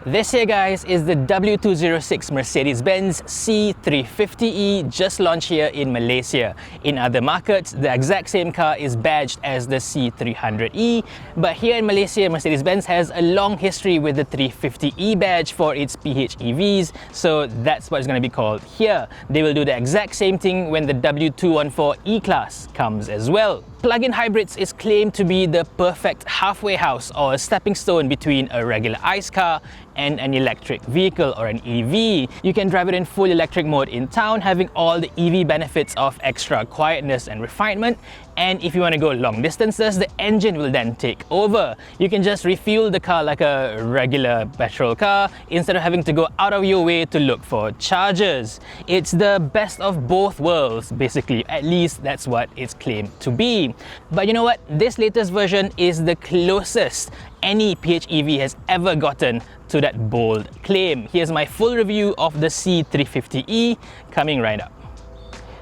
This here, guys, is the W206 Mercedes-Benz C350e, just launched here in Malaysia. In other markets, the exact same car is badged as the C300e, but here in Malaysia, Mercedes-Benz has a long history with the 350e badge for its PHEVs, so that's what it's going to be called here. They will do the exact same thing when the W214 E-Class comes as well. Plug-in hybrids is claimed to be the perfect halfway house or a stepping stone between a regular ICE car and an electric vehicle or an EV. You can drive it in full electric mode in town, having all the EV benefits of extra quietness and refinement. And if you want to go long distances, the engine will then take over. You can just refuel the car like a regular petrol car instead of having to go out of your way to look for chargers. It's the best of both worlds, basically. At least that's what it's claimed to be. But you know what? This latest version is the closest any PHEV has ever gotten to that bold claim. Here's my full review of the C350e coming right up.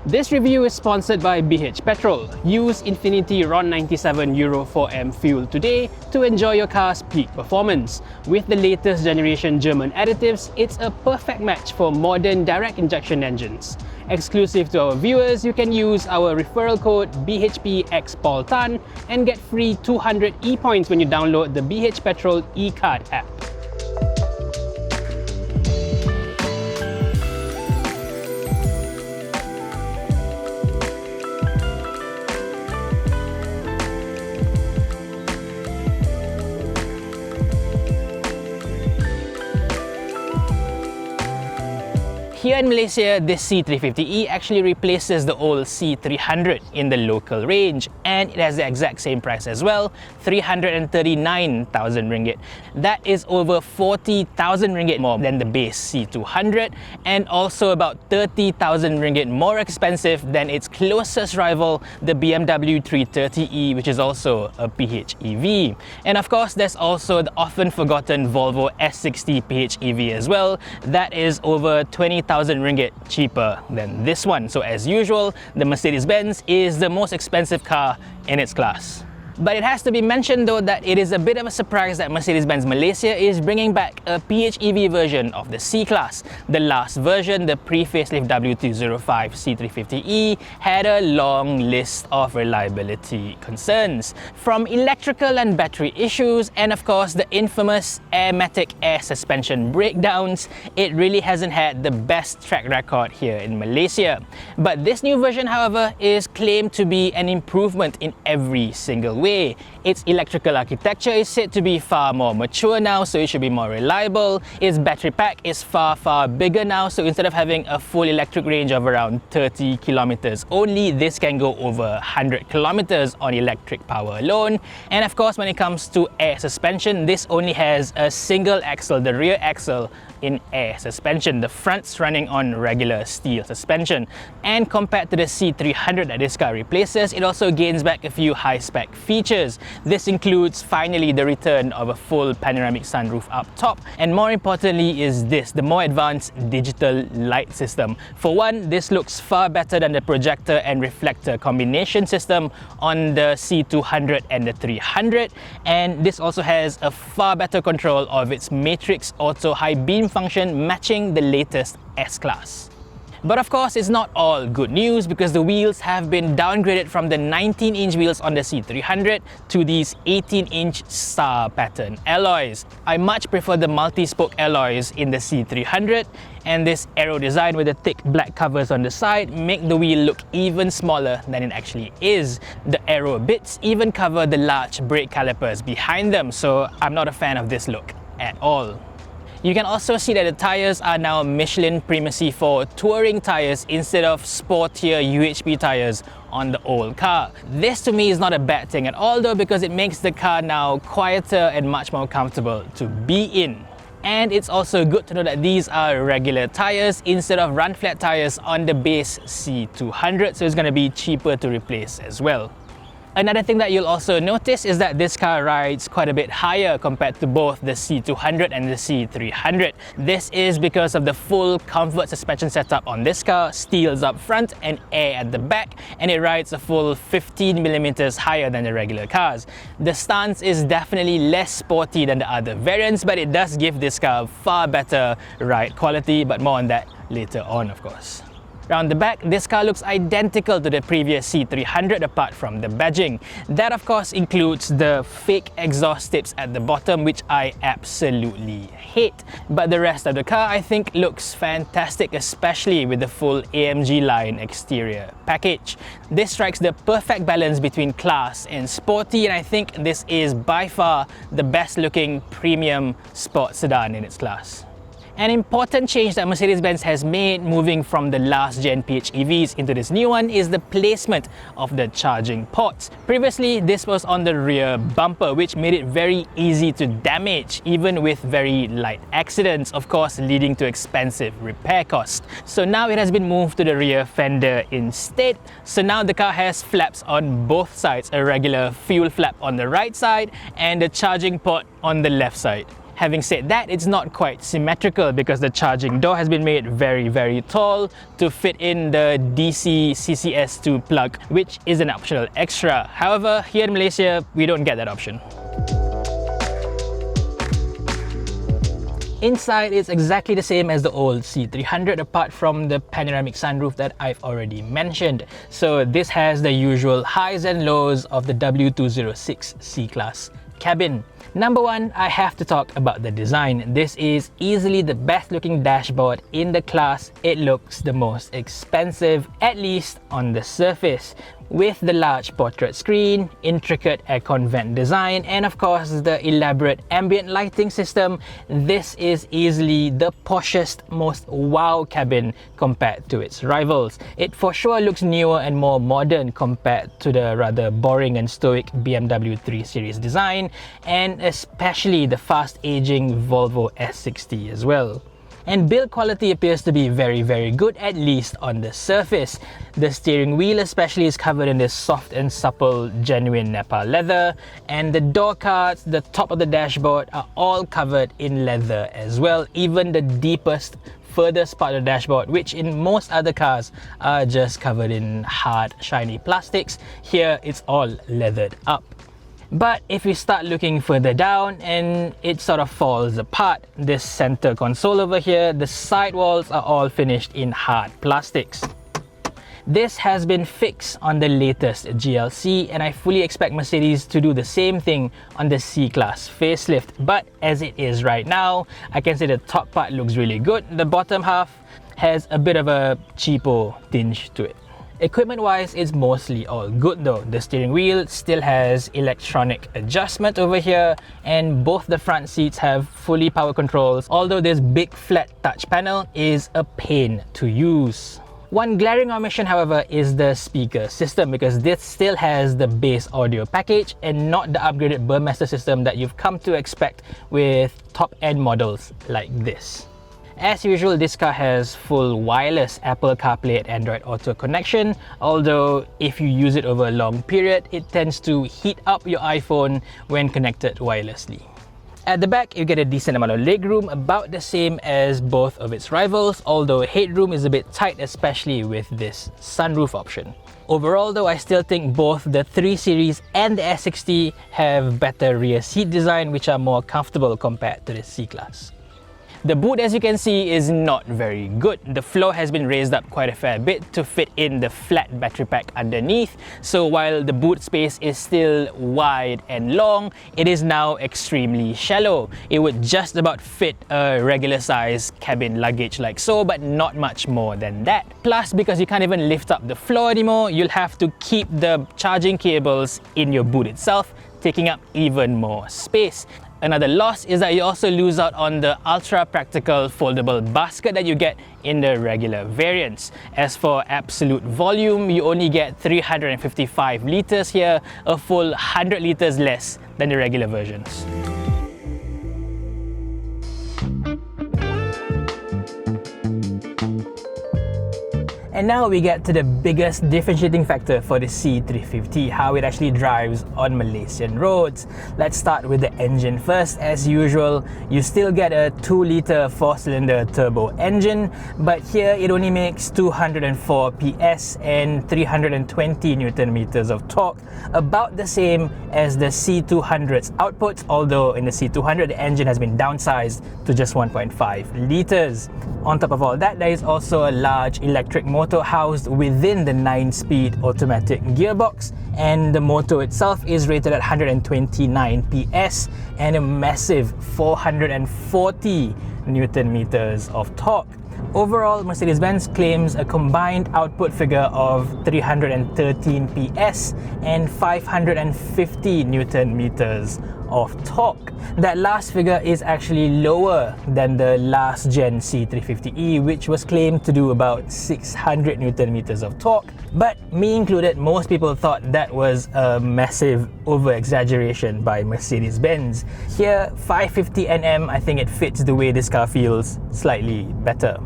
This review is sponsored by BH Petrol. Use Infinity RON 97 Euro 4M fuel today to enjoy your car's peak performance. With the latest generation German additives, it's a perfect match for modern direct injection engines. Exclusive to our viewers, you can use our referral code BHPXPaulTan and get free 200 e-points when you download the BH Petrol e-card app. Here in Malaysia, this C350e actually replaces the old C300 in the local range, and it has the exact same price as well, 339,000 ringgit. That is over 40,000 ringgit more than the base C200, and also about 30,000 ringgit more expensive than its closest rival, the BMW 330e, which is also a PHEV. And of course, there's also the often forgotten Volvo S60 PHEV as well. That is over 20,000 ringgit cheaper than this one. So as usual, the Mercedes-Benz is the most expensive car in its class. But it has to be mentioned though that it is a bit of a surprise that Mercedes-Benz Malaysia is bringing back a PHEV version of the C-Class. The last version, the pre-facelift W205 C350e, had a long list of reliability concerns. From electrical and battery issues, and of course the infamous Airmatic air suspension breakdowns, it really hasn't had the best track record here in Malaysia. But this new version, however, is claimed to be an improvement in every single way. Its electrical architecture is said to be far more mature now, so it should be more reliable. Its battery pack is far bigger now, so instead of having a full electric range of around 30 kilometers only, this can go over 100 kilometers on electric power alone. And of course, when it comes to air suspension, this only has a single axle, the rear axle, in air suspension. The front's running on regular steel suspension. And compared to the C300 that this car replaces, it also gains back a few high-spec features. This includes finally the return of a full panoramic sunroof up top, and more importantly is this, the more advanced digital light system. For one, this looks far better than the projector and reflector combination system on the C200 and the 300, and this also has a far better control of its matrix auto high beam function, matching the latest S-Class. But of course, it's not all good news because the wheels have been downgraded from the 19-inch wheels on the C300 to these 18-inch star pattern alloys. I much prefer the multi-spoke alloys in the C300, and this aero design with the thick black covers on the side make the wheel look even smaller than it actually is. The aero bits even cover the large brake calipers behind them, so I'm not a fan of this look at all. You can also see that the tyres are now Michelin Primacy 4 touring tyres instead of sportier UHP tyres on the old car. This to me is not a bad thing at all though, because it makes the car now quieter and much more comfortable to be in. And it's also good to know that these are regular tyres instead of run flat tyres on the base C200, so it's going to be cheaper to replace as well. Another thing that you'll also notice is that this car rides quite a bit higher compared to both the C200 and the C300. This is because of the full comfort suspension setup on this car, steels up front and air at the back, and it rides a full 15mm higher than the regular cars. The stance is definitely less sporty than the other variants, but it does give this car far better ride quality, but more on that later on, of course. Round the back, this car looks identical to the previous C300 apart from the badging. That of course includes the fake exhaust tips at the bottom, which I absolutely hate. But the rest of the car I think looks fantastic, especially with the full AMG line exterior package. This strikes the perfect balance between class and sporty, and I think this is by far the best looking premium sports sedan in its class. An important change that Mercedes-Benz has made moving from the last gen PHEVs into this new one is the placement of the charging ports. Previously, this was on the rear bumper, which made it very easy to damage, even with very light accidents, of course leading to expensive repair costs. So now it has been moved to the rear fender instead. So now the car has flaps on both sides, a regular fuel flap on the right side and a charging port on the left side. Having said that, it's not quite symmetrical because the charging door has been made very tall to fit in the DC CCS2 plug, which is an optional extra. However, here in Malaysia, we don't get that option. Inside, it's exactly the same as the old C300 apart from the panoramic sunroof that I've already mentioned. So this has the usual highs and lows of the W206 C-Class cabin. Number one, I have to talk about the design. This is easily the best looking dashboard in the class. It looks the most expensive, at least on the surface. With the large portrait screen, intricate aircon vent design, and of course the elaborate ambient lighting system, this is easily the poshest, most wow cabin compared to its rivals. It for sure looks newer and more modern compared to the rather boring and stoic BMW 3 Series design, and especially the fast-aging Volvo S60 as well. And build quality appears to be very good, at least on the surface. The steering wheel especially is covered in this soft and supple genuine Nepal leather, and the door cards, the top of the dashboard are all covered in leather as well, even the deepest furthest part of the dashboard, which in most other cars are just covered in hard shiny plastics. Here it's all leathered up. But if we start looking further down, and it sort of falls apart. This center console over here, the side walls are all finished in hard plastics. This has been fixed on the latest GLC, and I fully expect Mercedes to do the same thing on the C-Class facelift. But as it is right now, I can say the top part looks really good. The bottom half has a bit of a cheapo tinge to it. Equipment-wise, it's mostly all good though. The steering wheel still has electronic adjustment over here, and both the front seats have fully power controls, although this big flat touch panel is a pain to use. One glaring omission, however, is the speaker system, because this still has the base audio package and not the upgraded Burmester system that you've come to expect with top-end models like this. As usual, this car has full wireless Apple CarPlay and Android Auto connection, although if you use it over a long period, it tends to heat up your iPhone when connected wirelessly. At the back, you get a decent amount of legroom, about the same as both of its rivals, although headroom is a bit tight, especially with this sunroof option. Overall though, I still think both the 3 Series and the S60 have better rear seat design, which are more comfortable compared to the C-Class. The boot, as you can see, is not very good. The floor has been raised up quite a fair bit to fit in the flat battery pack underneath. So while the boot space is still wide and long, it is now extremely shallow. It would just about fit a regular size cabin luggage like so, but not much more than that. Plus, because you can't even lift up the floor anymore, you'll have to keep the charging cables in your boot itself, taking up even more space. Another loss is that you also lose out on the ultra practical foldable basket that you get in the regular variants. As for absolute volume, you only get 355 litres here, a full 100 litres less than the regular versions. And now we get to the biggest differentiating factor for the C350, how it actually drives on Malaysian roads. Let's start with the engine first. As usual, you still get a 2-litre 4-cylinder turbo engine, but here it only makes 204 PS and 320 Newton meters of torque, about the same as the C200's output, although in the C200 the engine has been downsized to just 1.5 litres. On top of all that, there is also a large electric motor housed within the 9-speed automatic gearbox, and the motor itself is rated at 129 PS and a massive 440 Newton meters of torque. Overall, Mercedes-Benz claims a combined output figure of 313 PS and 550 Newton meters of torque. That last figure is actually lower than the last gen C350e, which was claimed to do about 600 Newton meters of torque. But me included, most people thought that was a massive over-exaggeration by Mercedes-Benz. Here, 550 Nm, I think it fits the way this car feels slightly better.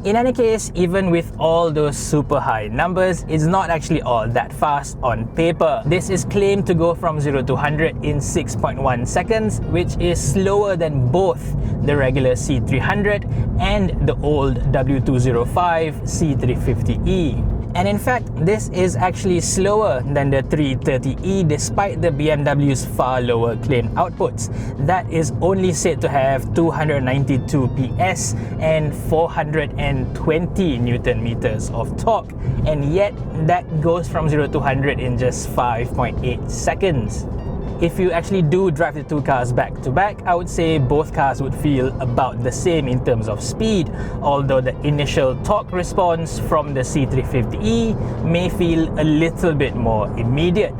In any case, even with all those super high numbers, it's not actually all that fast on paper. This is claimed to go from 0 to 100 in 6.1 seconds, which is slower than both the regular C300 and the old W205 C350e. And in fact, this is actually slower than the 330e despite the BMW's far lower claimed outputs. That is only said to have 292 PS and 420 Newton meters of torque, and yet that goes from 0 to 100 in just 5.8 seconds. If you actually do drive the two cars back to back, I would say both cars would feel about the same in terms of speed, although the initial torque response from the C350e may feel a little bit more immediate.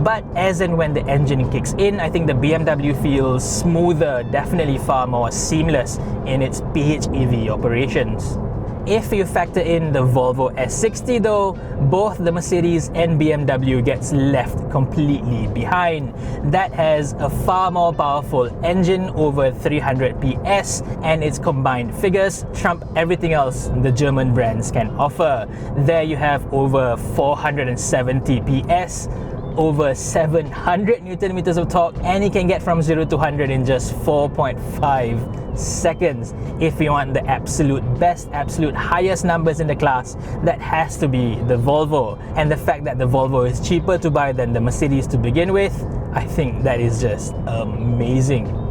But as and when the engine kicks in, I think the BMW feels smoother, definitely far more seamless in its PHEV operations. If you factor in the Volvo S60 though, both the Mercedes and BMW gets left completely behind. That has a far more powerful engine, over 300 PS, and its combined figures trump everything else the German brands can offer. There you have over 470 PS, over 700 Newton meters of torque, and you can get from 0 to 100 in just 4.5 seconds. If you want the absolute best, absolute highest numbers in the class, that has to be the Volvo. And the fact that the Volvo is cheaper to buy than the Mercedes to begin with, I think that is just amazing.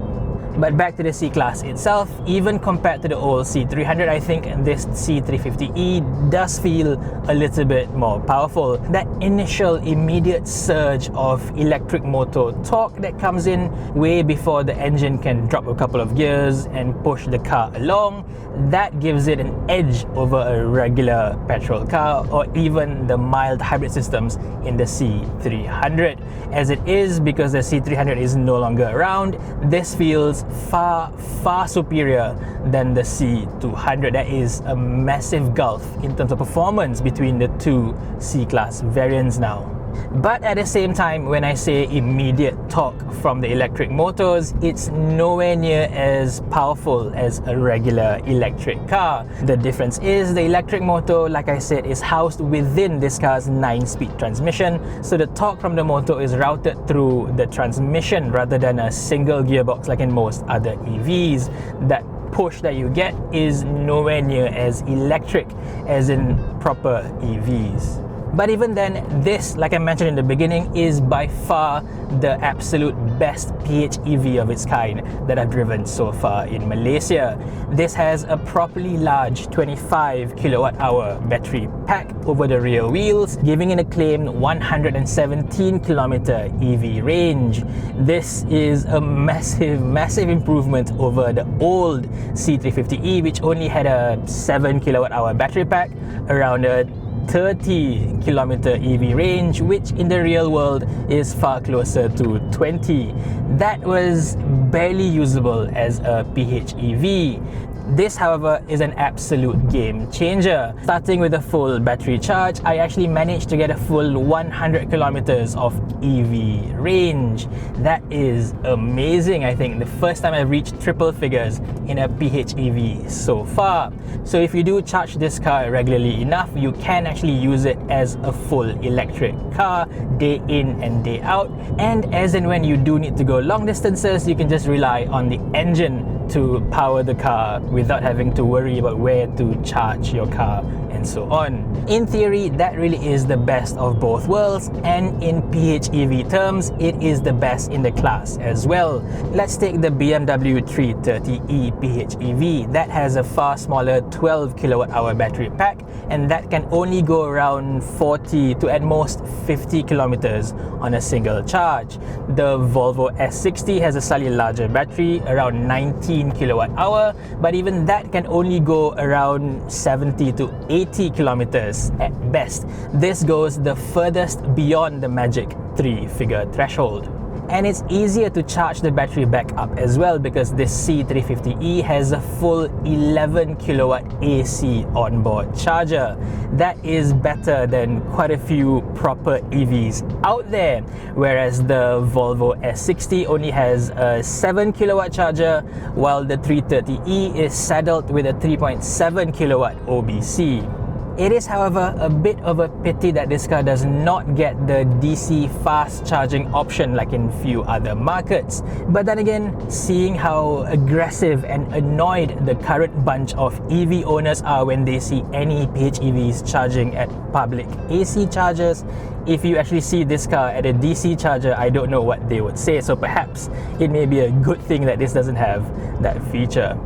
But back to the C-Class itself, even compared to the old C300, I think this C350e does feel a little bit more powerful. That initial immediate surge of electric motor torque that comes in way before the engine can drop a couple of gears and push the car along, that gives it an edge over a regular petrol car or even the mild hybrid systems in the C300. As it is, because the C300 is no longer around, this feels far superior than the C200. There is a massive gulf in terms of performance between the two C-Class variants now. But at the same time, when I say immediate torque from the electric motors, it's nowhere near as powerful as a regular electric car. The difference is the electric motor, like I said, is housed within this car's 9-speed transmission, so the torque from the motor is routed through the transmission rather than a single gearbox like in most other EVs. That push that you get is nowhere near as electric as in proper EVs. But even then, this, like I mentioned in the beginning, is by far the absolute best PHEV of its kind that I've driven so far in Malaysia. This has a properly large 25 kilowatt-hour battery pack over the rear wheels, giving it a claimed 117 kilometer EV range. This is a massive improvement over the old C350e, which only had a 7 kilowatt-hour battery pack, around a 30-kilometer EV range, which in the real world is far closer to 20. That was barely usable as a PHEV. This, however, is an absolute game changer. Starting with a full battery charge, I actually managed to get a full 100 kilometers of EV range. That is amazing. I think the first time I've reached triple figures in a PHEV so far. So if you do charge this car regularly enough, you can actually use it as a full electric car day in and day out. And as and when you do need to go long distances, you can just rely on the engine to power the car without having to worry about where to charge your car and so on. In theory, that really is the best of both worlds, and in PHEV terms, it is the best in the class as well. Let's take the BMW 330e PHEV. That has a far smaller 12 kilowatt hour battery pack, and that can only go around 40 to at most 50 kilometers on a single charge. The Volvo S60 has a slightly larger battery, around 19 kilowatt hour, but even that can only go around 70 to 80 kilometers at best. This goes the furthest beyond the magic 3-figure threshold. And it's easier to charge the battery back up as well, because this C350e has a full 11 kilowatt AC onboard charger. That is better than quite a few proper EVs out there, whereas the Volvo S60 only has a 7 kilowatt charger, while the 330e is saddled with a 3.7 kilowatt OBC. It is, however, a bit of a pity that this car does not get the DC fast charging option like in few other markets. But then again, seeing how aggressive and annoyed the current bunch of EV owners are when they see any PHEVs charging at public AC chargers, if you actually see this car at a DC charger, I don't know what they would say. So perhaps it may be a good thing that this doesn't have that feature.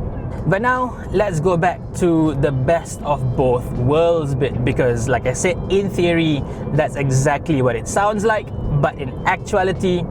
But now, let's go back to the best of both worlds bit, because like I said, in theory, that's exactly what it sounds like, but in actuality,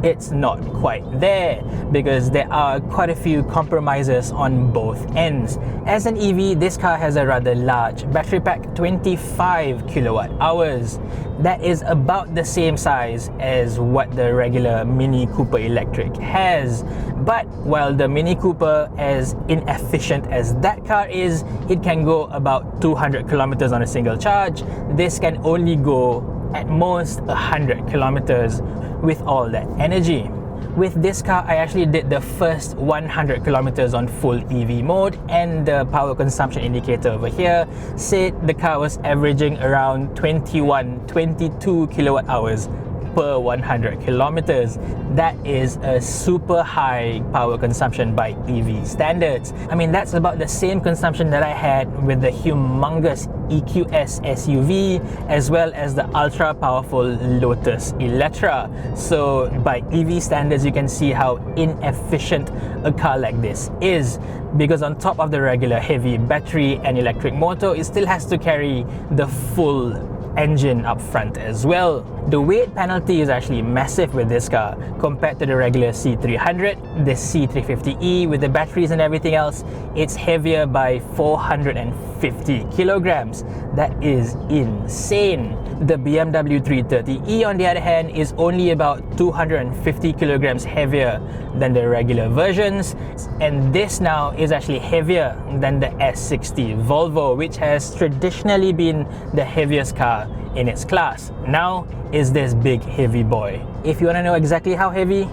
it's not quite there, because there are quite a few compromises on both ends. As an EV, this car has a rather large battery pack, 25 kilowatt hours. That is about the same size as what the regular Mini Cooper Electric has. But while the Mini Cooper, as inefficient as that car is, it can go about 200 kilometers on a single charge, this can only go at most 100 kilometers with all that energy. With this car, I actually did the first 100 kilometers on full EV mode, and the power consumption indicator over here said the car was averaging around 22 kilowatt hours per 100 kilometers. That is a super high power consumption by EV standards. I mean, that's about the same consumption that I had with the humongous EQS SUV, as well as the ultra powerful Lotus Electra. So by EV standards, you can see how inefficient a car like this is, because on top of the regular heavy battery and electric motor, it still has to carry the full engine up front as well. The weight penalty is actually massive with this car compared to the regular C300. The C350e, with the batteries and everything else, it's heavier by 450 kilograms. That is insane. The BMW 330e, on the other hand, is only about 250 kilograms heavier than the regular versions, and this now is actually heavier than the S60 Volvo, which has traditionally been the heaviest car in its class. Now is this big heavy boy. If you want to know exactly how heavy,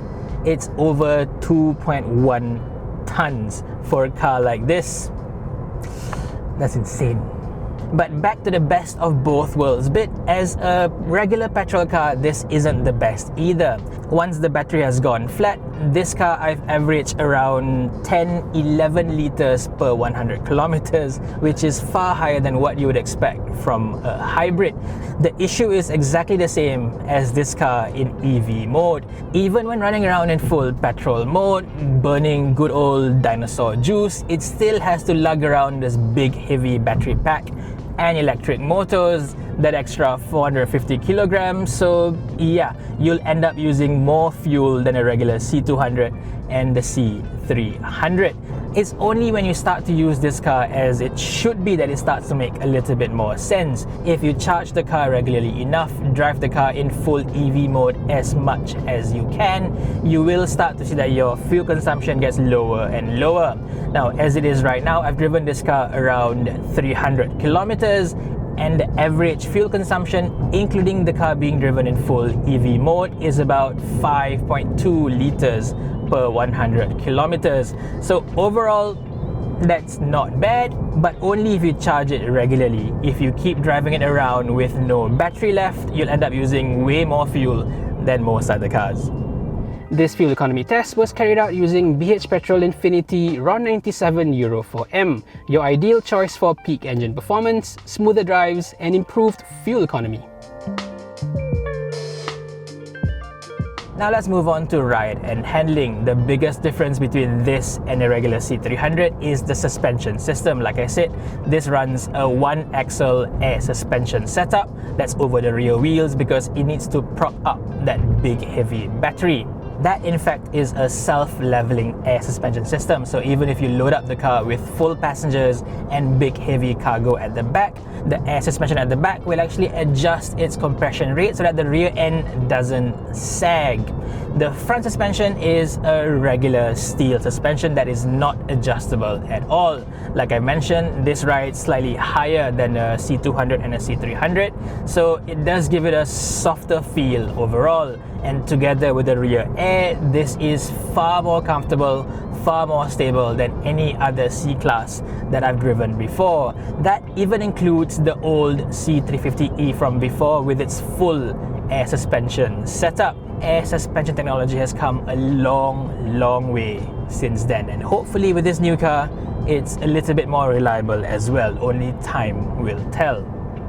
it's over 2.1 tons for a car like this. That's insane. But back to the best of both worlds bit. As a regular petrol car, this isn't the best either. Once the battery has gone flat, this car I've averaged around 10-11 liters per 100 kilometers, which is far higher than what you would expect from a hybrid. The issue is exactly the same as this car in EV mode. Even when running around in full petrol mode, burning good old dinosaur juice, it still has to lug around this big heavy battery pack and electric motors that extra 450 kilograms. So yeah, you'll end up using more fuel than a regular C200 and the C300. It's only when you start to use this car as it should be that it starts to make a little bit more sense. If you charge the car regularly enough, drive the car in full EV mode as much as you can, you will start to see that your fuel consumption gets lower and lower. Now, as it is right now, I've driven this car around 300 kilometers, and the average fuel consumption, including the car being driven in full EV mode, is about 5.2 liters per 100 kilometers. So overall, that's not bad, but only if you charge it regularly. If you keep driving it around with no battery left, you'll end up using way more fuel than most other cars. This fuel economy test was carried out using BH Petrol Infinity RON 97 Euro 4M, your ideal choice for peak engine performance, smoother drives, and improved fuel economy. Now let's move on to ride and handling. The biggest difference between this and a regular C300 is the suspension system. Like I said, this runs a one-axle air suspension setup that's over the rear wheels because it needs to prop up that big heavy battery. That in fact is a self-leveling air suspension system, so even if you load up the car with full passengers and big heavy cargo at the back, the air suspension at the back will actually adjust its compression rate so that the rear end doesn't sag. The front suspension is a regular steel suspension that is not adjustable at all. Like I mentioned, this rides slightly higher than a C200 and a C300, so it does give it a softer feel overall. And together with the rear air, this is far more comfortable, far more stable than any other C-Class that I've driven before. That even includes the old C350e from before with its full air suspension setup. Air suspension technology has come a long way since then, and hopefully with this new car, it's a little bit more reliable as well. Only time will tell.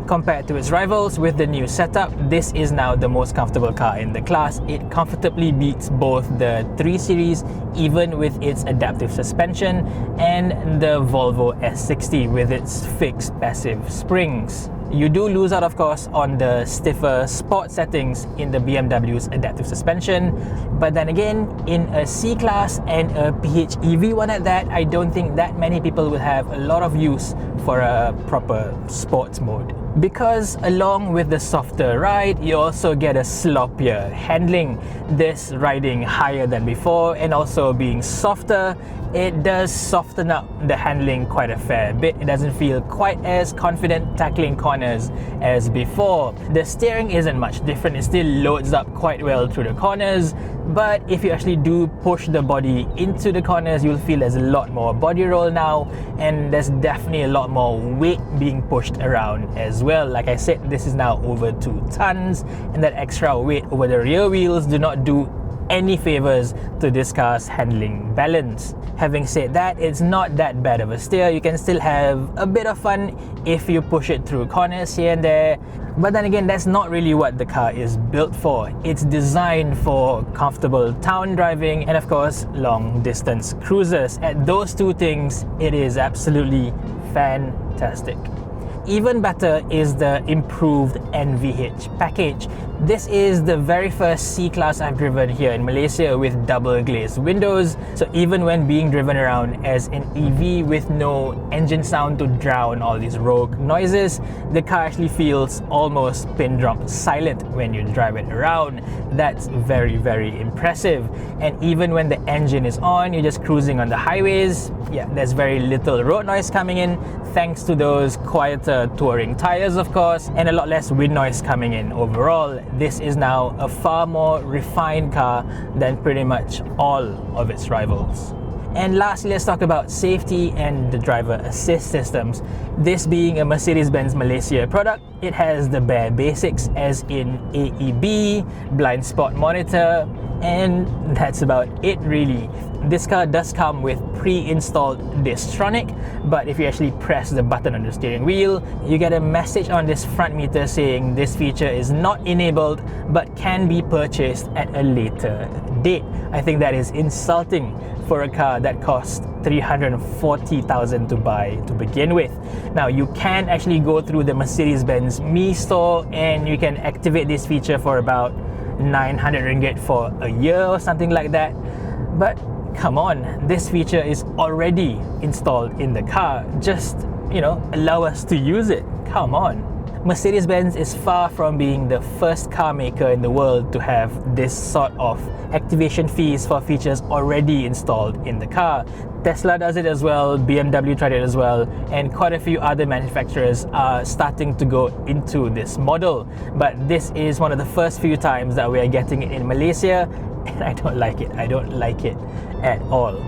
Compared to its rivals with the new setup, this is now the most comfortable car in the class. It comfortably beats both the 3 Series, even with its adaptive suspension, and the Volvo S60 with its fixed passive springs. You do lose out, of course, on the stiffer sport settings in the BMW's adaptive suspension, but then again, in a C-Class and a PHEV one at that, I don't think that many people will have a lot of use for a proper sports mode. Because along with the softer ride, you also get a sloppier handling. This riding higher than before and also being softer, it does soften up the handling quite a fair bit. It doesn't feel quite as confident tackling corners as before. The steering isn't much different, it still loads up quite well through the corners, but if you actually do push the body into the corners, you'll feel there's a lot more body roll now, and there's definitely a lot more weight being pushed around as well. Like I said, this is now over 2 tons, and that extra weight over the rear wheels do not do any favors to this car's handling balance. Having said that, it's not that bad of a steer. You can still have a bit of fun if you push it through corners here and there, but then again, that's not really what the car is built for. It's designed for comfortable town driving and of course long distance cruisers. At those two things, it is absolutely fantastic. Even better is the improved NVH package. This is the very first C-Class I've driven here in Malaysia with double glazed windows, so even when being driven around as an EV with no engine sound to drown all these rogue noises, the car actually feels almost pin drop silent when you drive it around. That's very impressive. And even when the engine is on, you're just cruising on the highways, yeah, there's very little road noise coming in thanks to those quieter touring tires, of course, and a lot less wind noise coming in overall. This is now a far more refined car than pretty much all of its rivals. And lastly, let's talk about safety and the driver assist systems. This being a Mercedes-Benz Malaysia product, it has the bare basics as in AEB, blind spot monitor, and that's about it really. This car does come with pre-installed Distronic, but if you actually press the button on the steering wheel, you get a message on this front meter saying this feature is not enabled but can be purchased at a later date. I think that is insulting for a car that cost 340,000 to buy to begin with. Now, you can actually go through the Mercedes-Benz Mercedes-Benz Mi Store, and you can activate this feature for about 900 ringgit for a year or something like that. But come on, this feature is already installed in the car. Just, allow us to use it. Come on. Mercedes-Benz is far from being the first car maker in the world to have this sort of activation fees for features already installed in the car. Tesla does it as well, BMW tried it as well, and quite a few other manufacturers are starting to go into this model. But this is one of the first few times that we are getting it in Malaysia, and I don't like it. I don't like it at all.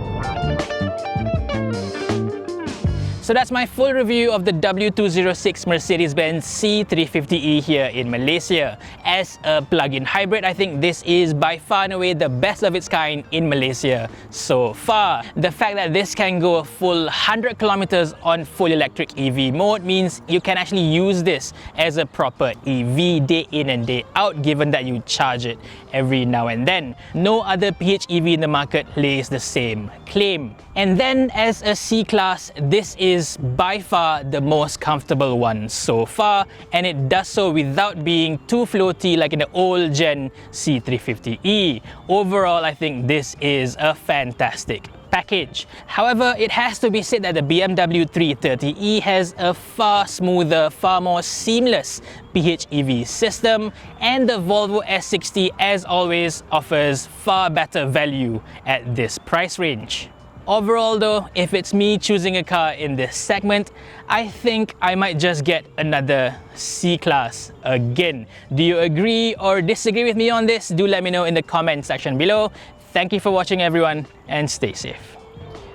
So that's my full review of the W206 Mercedes-Benz C350e here in Malaysia. As a plug-in hybrid, I think this is by far and away the best of its kind in Malaysia so far. The fact that this can go a full 100 kilometers on full electric EV mode means you can actually use this as a proper EV day in and day out, given that you charge it every now and then. No other PHEV in the market lays the same claim. And then as a C-Class, this is by far the most comfortable one so far, and it does so without being too floaty like in the old gen C350e. Overall, I think this is a fantastic package. However, it has to be said that the BMW 330e has a far smoother, far more seamless PHEV system, and the Volvo S60, as always, offers far better value at this price range. Overall though, if it's me choosing a car in this segment, I think I might just get another C-Class again. Do you agree or disagree with me on this? Do let me know in the comment section below. Thank you for watching everyone, and stay safe.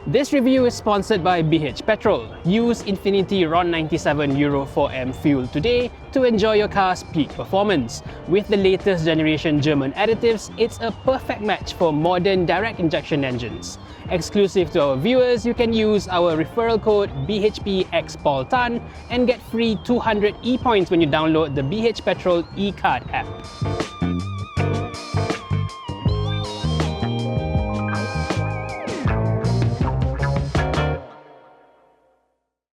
This review is sponsored by BH Petrol. Use Infinity RON 97 Euro 4M fuel today to enjoy your car's peak performance. With the latest generation German additives, it's a perfect match for modern direct injection engines. Exclusive to our viewers, you can use our referral code BHPXPaulTan and get free 200 e-points when you download the BH Petrol e-card app.